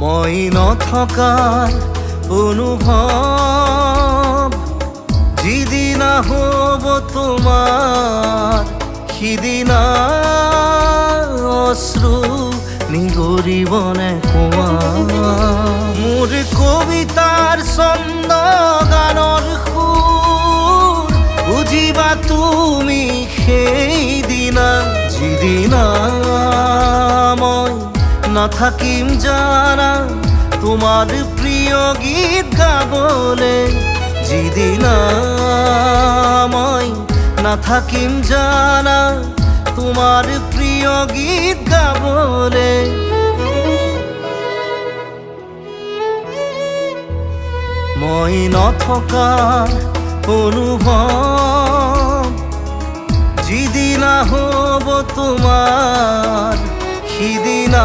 মই নথকাৰ অনুভৱ যিদিনা হ'ব তোমাৰ সিদিনা অশ্ৰু নিগৰিবনে কোৱা মোৰ কবিতাৰ ছন্দ গানৰ সুৰ বুজিবা তুমি সেইদিনা যিদিনা মই নাথাকিম জানা তোমাৰ প্ৰিয় গীত গাবলে যিদিনা মই নাথাকিম জানা তোমাৰ প্ৰিয় গীত গাবলে মই নথকাৰ অনুভৱ যিদিনা হ'ব তোমাৰ সিদিনা